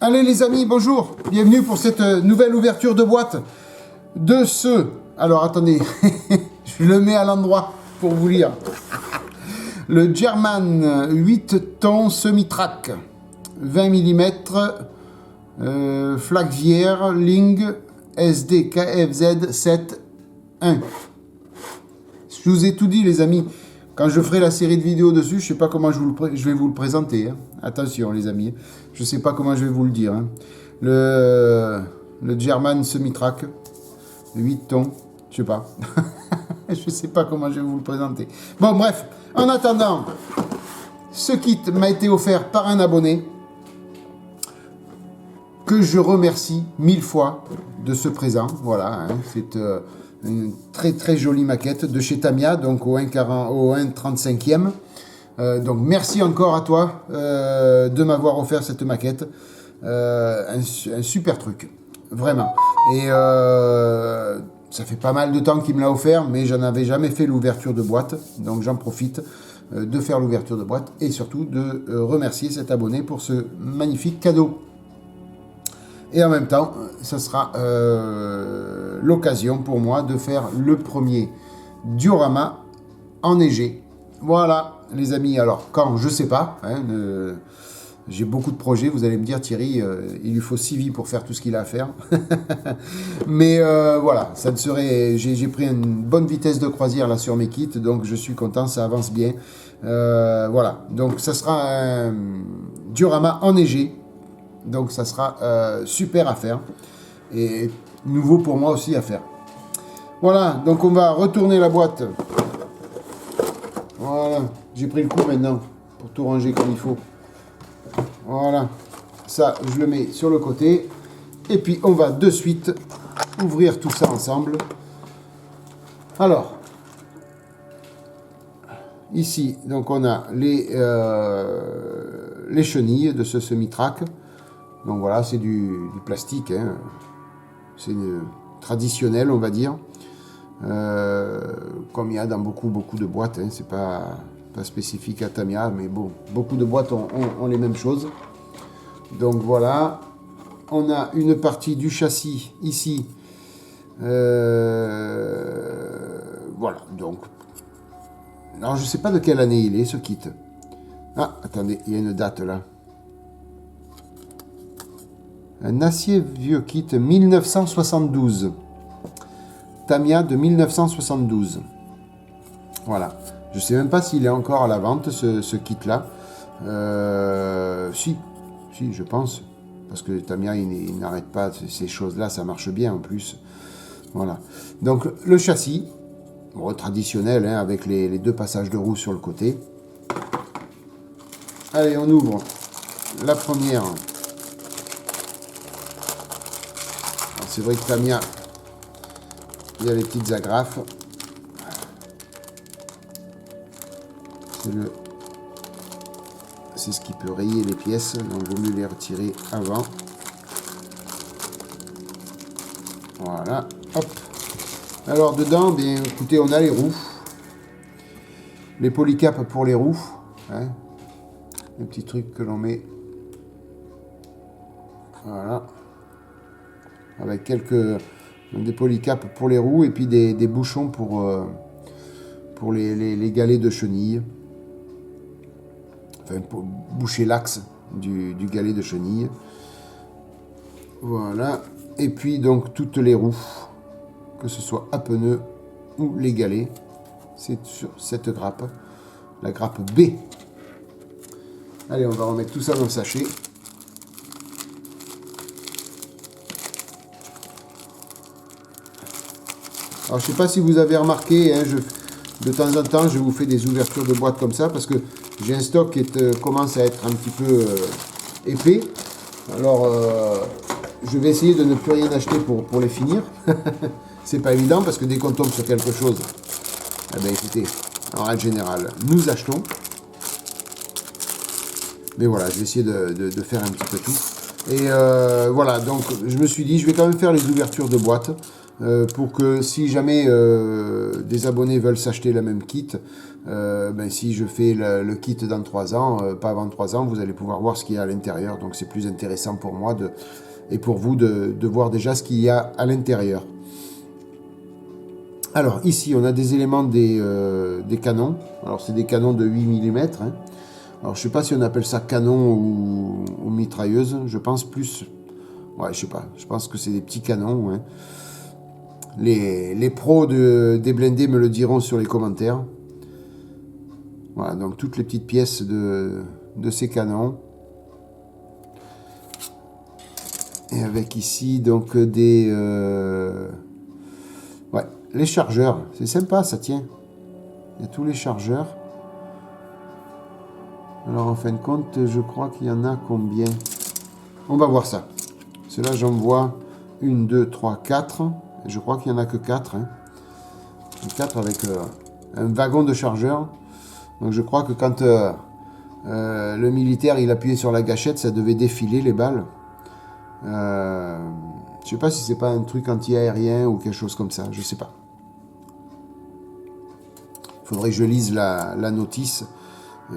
Allez les amis, bonjour, bienvenue pour cette nouvelle ouverture de boîte de ce... Alors attendez, je le mets à l'endroit pour vous lire. Le German 8 tons semi-track, 20 mm, Flagvière, Ling, SD, KFZ 7.1. Je vous ai tout dit les amis. Quand je ferai la série de vidéos dessus, je ne sais pas comment je vais vous le présenter. Hein. Attention les amis, je ne sais pas comment je vais vous le dire. Hein. Le German semi-track, 8 tons, je sais pas. Je ne sais pas comment je vais vous le présenter. Bon bref, en attendant, ce kit m'a été offert par un abonné que je remercie 1000 fois de ce présent. Voilà, hein, c'est... une très jolie maquette de chez Tamiya, donc au 1,35e. Donc merci encore à toi de m'avoir offert cette maquette. Un super truc, vraiment. Et ça fait pas mal de temps qu'il me l'a offert, mais j'en avais jamais fait l'ouverture de boîte. Donc j'en profite de faire l'ouverture de boîte et surtout de remercier cet abonné pour ce magnifique cadeau. Et en même temps, ça sera l'occasion pour moi de faire le premier diorama enneigé. Voilà, les amis. Alors, quand, je sais pas. Hein, j'ai beaucoup de projets. Vous allez me dire, Thierry, il lui faut 6 vies pour faire tout ce qu'il a à faire. Mais voilà, ça ne serait... J'ai pris une bonne vitesse de croisière là sur mes kits, donc je suis content, ça avance bien. Voilà, donc ça sera un diorama enneigé. Donc ça sera super à faire et nouveau pour moi aussi à faire. Voilà, donc on va retourner la boîte. Voilà, j'ai pris le coup maintenant pour tout ranger comme il faut. Voilà, ça je le mets sur le côté. Et puis on va de suite ouvrir tout ça ensemble. Alors, ici, donc on a les chenilles de ce semi-track. Donc voilà, c'est du plastique, hein. C'est traditionnel, on va dire, comme il y a dans beaucoup de boîtes, hein. C'est pas spécifique à Tamiya, mais bon, beaucoup de boîtes ont les mêmes choses. Donc voilà, on a une partie du châssis ici, voilà, donc, alors je sais pas de quelle année il est ce kit. Ah, attendez, il y a une date là. Un acier vieux kit 1972. Tamiya de 1972. Voilà. Je ne sais même pas s'il est encore à la vente, ce kit-là. Si, je pense. Parce que Tamiya, il n'arrête pas ces choses-là, ça marche bien en plus. Voilà. Donc, le châssis, bon, traditionnel, hein, avec les 2 passages de roue sur le côté. Allez, on ouvre la première. C'est vrai que Tamiya, il y a les petites agrafes. C'est ce qui peut rayer les pièces, donc il vaut mieux les retirer avant. Voilà, hop. Alors dedans, bien écoutez, on a les roues. Les polycaps pour les roues. Hein. Les petits trucs que l'on met. Voilà. Avec des polycaps pour les roues et puis des bouchons pour les galets de chenilles. Enfin, pour boucher l'axe du galet de chenilles. Voilà. Et puis donc toutes les roues, que ce soit à pneus ou les galets. C'est sur cette grappe, la grappe B. Allez, on va remettre tout ça dans le sachet. Alors, je ne sais pas si vous avez remarqué, hein, de temps en temps, je vous fais des ouvertures de boîtes comme ça, parce que j'ai un stock qui commence à être un petit peu épais. Alors, je vais essayer de ne plus rien acheter pour les finir. C'est pas évident, parce que dès qu'on tombe sur quelque chose, eh bien, écoutez, en règle générale, nous achetons. Mais voilà, je vais essayer de faire un petit peu tout. Et voilà, donc je me suis dit, je vais quand même faire les ouvertures de boîtes. pour que si jamais des abonnés veulent s'acheter la même kit, ben, si je fais le kit dans 3 ans, pas avant 3 ans, vous allez pouvoir voir ce qu'il y a à l'intérieur. Donc c'est plus intéressant pour moi et pour vous de voir déjà ce qu'il y a à l'intérieur. Alors ici on a des éléments des canons. Alors c'est des canons de 8 mm. Hein. Alors je sais pas si on appelle ça canon ou mitrailleuse. Je pense plus... Ouais, je sais pas. Je pense que c'est des petits canons. Hein. Les pros des blindés me le diront sur les commentaires. Voilà, donc toutes les petites pièces de ces canons. Et avec ici donc des... Ouais, les chargeurs. C'est sympa, ça tient. Il y a tous les chargeurs. Alors en fin de compte, je crois qu'il y en a combien? On va voir ça. Cela, j'en vois 1, 2, 3, 4. Je crois qu'il n'y en a que 4. Hein. 4 avec un wagon de chargeur. Donc je crois que quand le militaire il appuyait sur la gâchette, ça devait défiler les balles. Je sais pas si c'est pas un truc anti-aérien ou quelque chose comme ça. Je sais pas. Il faudrait que je lise la notice qui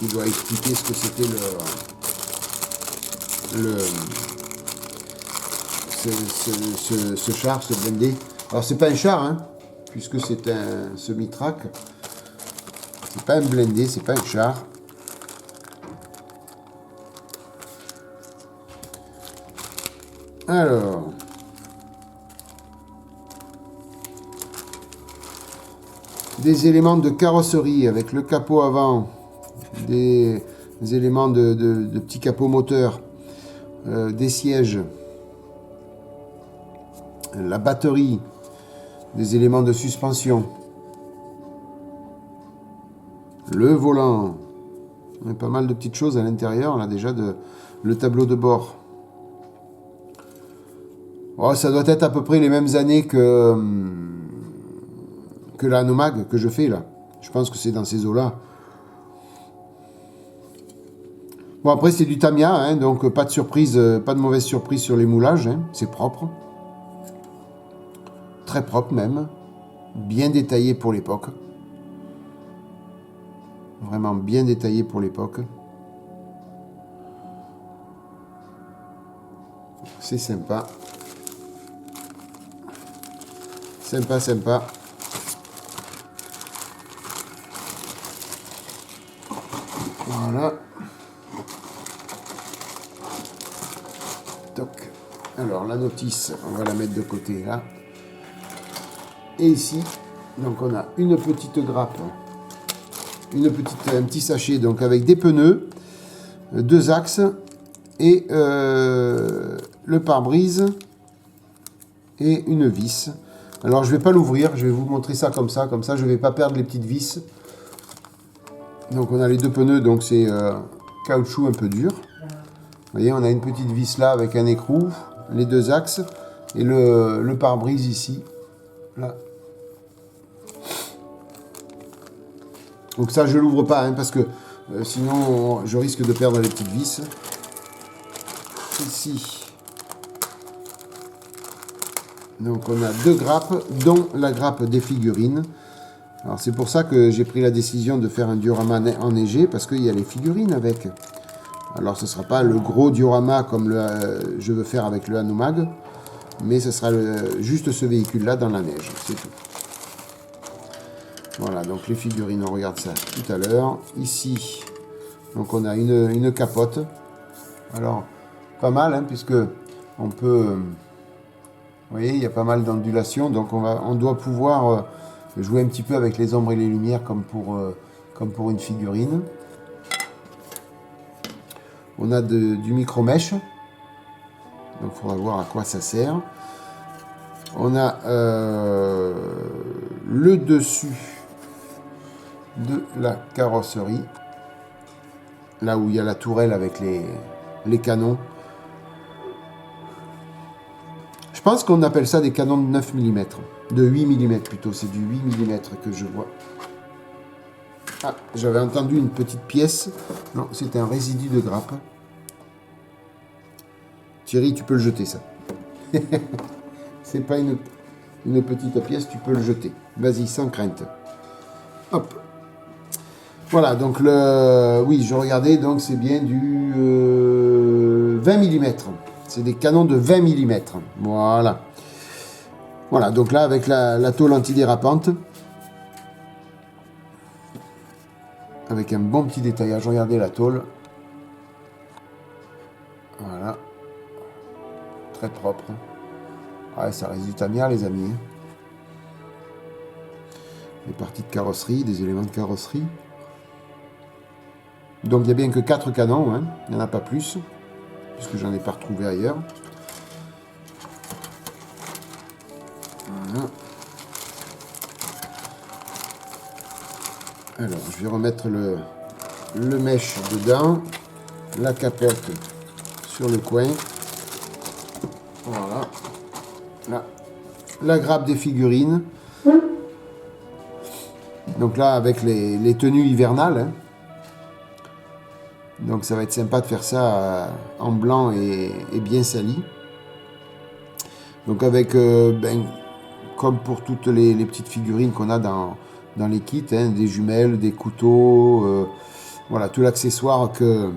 doit expliquer ce que c'était ce char, ce blindé. Alors c'est pas un char, hein, puisque c'est un semi-track. C'est pas un blindé, c'est pas un char. Alors, des éléments de carrosserie avec le capot avant, des éléments de petits capots moteurs, des sièges, la batterie, des éléments de suspension, le volant, il y a pas mal de petites choses à l'intérieur, là déjà, le tableau de bord. Oh, ça doit être à peu près les mêmes années que la Hanomag que je fais là. Je pense que c'est dans ces eaux-là. Bon, après c'est du Tamiya, hein, donc pas de surprise, pas de mauvaise surprise sur les moulages. Hein, c'est propre. Très propre même. Bien détaillé pour l'époque. Vraiment bien détaillé pour l'époque. C'est sympa. Sympa, sympa. Voilà. Toc. Alors la notice, on va la mettre de côté là. Et ici, donc on a une petite grappe, un petit sachet donc avec des pneus, 2 axes et le pare-brise et une vis. Alors je vais pas l'ouvrir, je vais vous montrer ça comme ça je vais pas perdre les petites vis. Donc on a les 2 pneus, donc c'est caoutchouc un peu dur. Vous voyez, on a une petite vis là avec un écrou, les 2 axes et le pare-brise ici. Là. Donc ça je l'ouvre pas hein, parce que sinon je risque de perdre les petites vis. Ici. Donc on a 2 grappes, dont la grappe des figurines. Alors c'est pour ça que j'ai pris la décision de faire un diorama enneigé, parce qu'il y a les figurines avec. Alors ce ne sera pas le gros diorama comme je veux faire avec le Hanomag, mais ce sera juste ce véhicule-là dans la neige, c'est tout. Voilà, donc les figurines, on regarde ça tout à l'heure. Ici, donc on a une capote. Alors, pas mal, hein, puisque on peut... Vous voyez, il y a pas mal d'ondulations, donc on doit pouvoir jouer un petit peu avec les ombres et les lumières comme pour une figurine. On a du micro-mèche, donc il faudra voir à quoi ça sert. On a le dessus de la carrosserie, là où il y a la tourelle avec les canons. Je pense qu'on appelle ça des canons de 9 mm, de 8 mm plutôt, c'est du 8 mm que je vois. Ah, j'avais entendu une petite pièce, non, c'est un résidu de grappe. Thierry, tu peux le jeter ça. C'est pas une petite pièce, tu peux le jeter. Vas-y, sans crainte. Hop. Voilà, donc oui, je regardais, donc c'est bien du 20 mm. C'est des canons de 20 mm. Voilà. Voilà, donc là, avec la tôle antidérapante, avec un bon petit détaillage, regardez la tôle. Voilà. Très propre. Ouais, ça reste du Tamiya, les amis. Des parties de carrosserie, des éléments de carrosserie. Donc il n'y a bien que 4 canons, hein. Il n'y en a pas plus, puisque j'en ai pas retrouvé ailleurs. Voilà. Alors, je vais remettre le mèche dedans, la capote sur le coin. Voilà. Là, la grappe des figurines. Donc là, avec les tenues hivernales. Hein. Donc ça va être sympa de faire ça en blanc et bien sali. Donc avec, comme pour toutes les petites figurines qu'on a dans les kits, hein, des jumelles, des couteaux, voilà, tous les accessoires que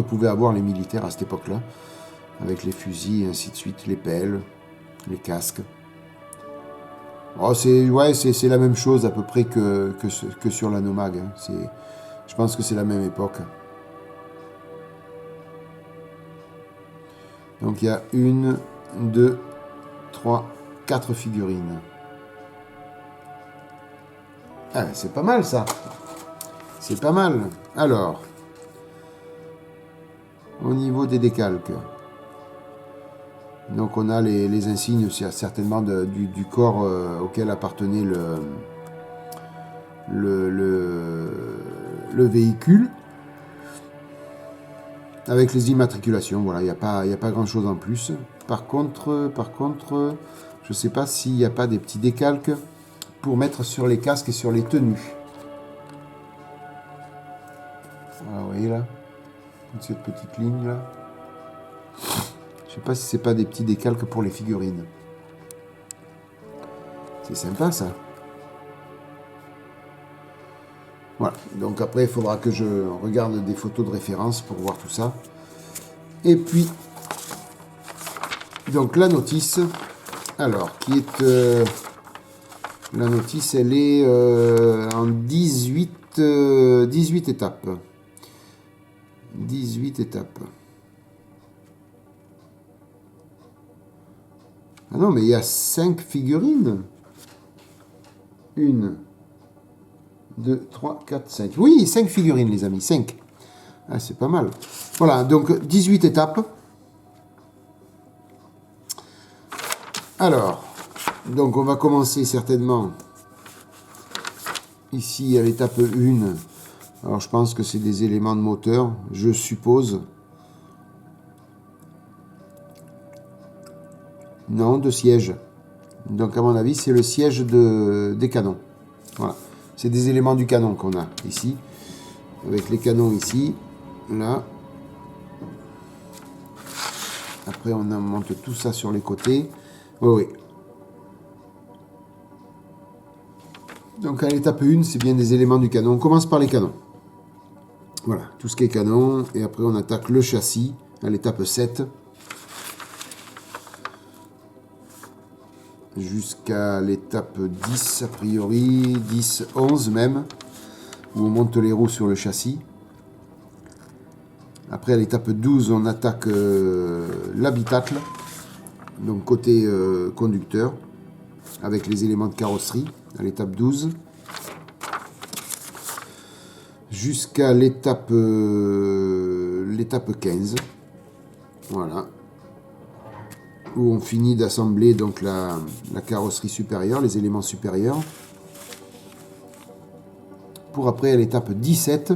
pouvaient avoir les militaires à cette époque-là, avec les fusils, et ainsi de suite, les pelles, les casques. Oh, c'est la même chose à peu près que sur la Nomag. Hein. Je pense que c'est la même époque. Donc il y a 1, 2, 3, 4 figurines. Ah, c'est pas mal ça. C'est pas mal. Alors, au niveau des décalques. Donc on a les insignes certainement du corps auquel appartenait le véhicule. Avec les immatriculations, voilà, il n'y a pas grand chose en plus. Par contre, je ne sais pas s'il n'y a pas des petits décalques pour mettre sur les casques et sur les tenues. Voilà, vous voyez là, toute cette petite ligne là. Je sais pas si c'est pas des petits décalques pour les figurines. C'est sympa ça. Voilà, donc après il faudra que je regarde des photos de référence pour voir tout ça. Et puis, donc la notice, alors, qui est... la notice, elle est en 18 étapes. 18 étapes. Ah non, mais il y a 5 figurines. 1, 2, 3, 4, 5. Oui, 5 figurines, les amis, 5. Ah, c'est pas mal. Voilà, donc 18 étapes. Alors, donc on va commencer certainement ici à l'étape 1. Alors, je pense que c'est des éléments de moteur, je suppose. Non, de siège. Donc, à mon avis, c'est le siège des canons. Voilà. C'est des éléments du canon qu'on a ici. Avec les canons ici. Là. Après, on monte tout ça sur les côtés. Oui, oui. Donc, à l'étape 1, c'est bien des éléments du canon. On commence par les canons. Voilà, tout ce qui est canon. Et après, on attaque le châssis à l'étape 7. Jusqu'à l'étape 10 a priori, 10, 11 même, où on monte les roues sur le châssis. Après à l'étape 12 on attaque l'habitacle, donc côté conducteur, avec les éléments de carrosserie, à l'étape 12. Jusqu'à l'étape 15, voilà. Où on finit d'assembler donc la carrosserie supérieure, les éléments supérieurs, pour après à l'étape 17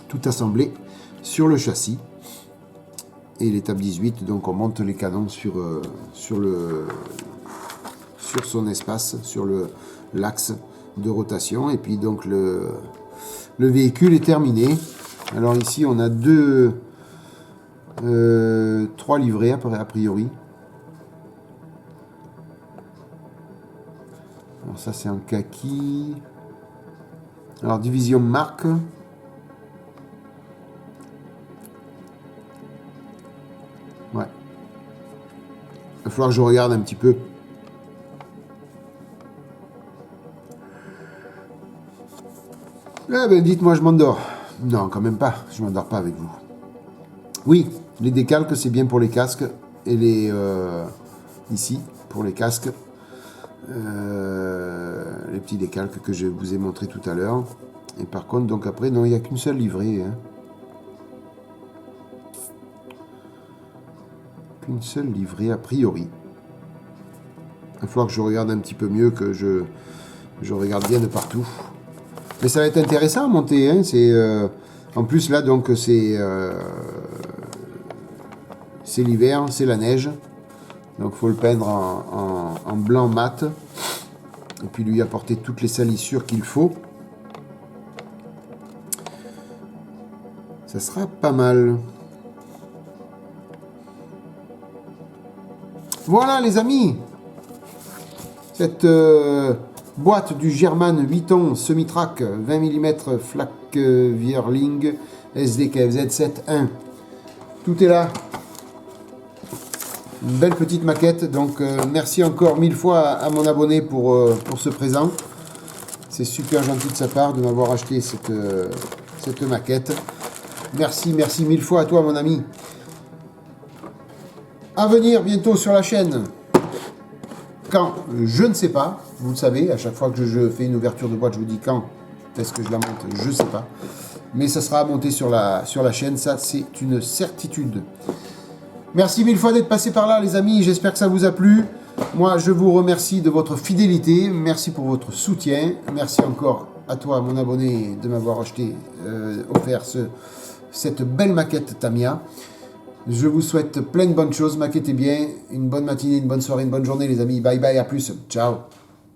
tout assembler sur le châssis, et l'étape 18 donc on monte les canons sur son espace, sur l'axe de rotation, et puis donc le véhicule est terminé. Alors ici, on a 3 livrets a priori. Alors ça, c'est un kaki. Alors, division marque. Ouais. Il va falloir que je regarde un petit peu. Eh ben, dites-moi, je m'endors. Non, quand même pas. Je m'endors pas avec vous. Oui, les décalques, c'est bien pour les casques. Et les... ici, pour les casques. Les petits décalques que je vous ai montré tout à l'heure. Et par contre, donc après, non, il n'y a qu'une seule livrée. Hein. Qu'une seule livrée, a priori. Il va falloir que je regarde un petit peu mieux, que je regarde bien de partout. Mais ça va être intéressant à monter. Hein. En plus, là, donc, c'est l'hiver, c'est la neige. Donc, il faut le peindre en blanc mat. Et puis, lui apporter toutes les salissures qu'il faut. Ça sera pas mal. Voilà, les amis. Cette boîte du German 8 tons semi-track 20 mm Flak Vierling SDKFZ 7.1. Tout est là. Une belle petite maquette. Donc, merci encore 1000 fois à mon abonné pour ce présent. C'est super gentil de sa part de m'avoir acheté cette maquette. Merci 1000 fois à toi, mon ami. À venir bientôt sur la chaîne. Quand, je ne sais pas. Vous le savez, à chaque fois que je fais une ouverture de boîte, je vous dis quand est-ce que je la monte, je ne sais pas. Mais ça sera monté sur la chaîne, ça c'est une certitude. Merci 1000 fois d'être passé par là, les amis. J'espère que ça vous a plu. Moi, je vous remercie de votre fidélité. Merci pour votre soutien. Merci encore à toi, mon abonné, de m'avoir offert cette belle maquette Tamiya. Je vous souhaite plein de bonnes choses. Maquettez bien. Une bonne matinée, une bonne soirée, une bonne journée, les amis. Bye bye, à plus. Ciao.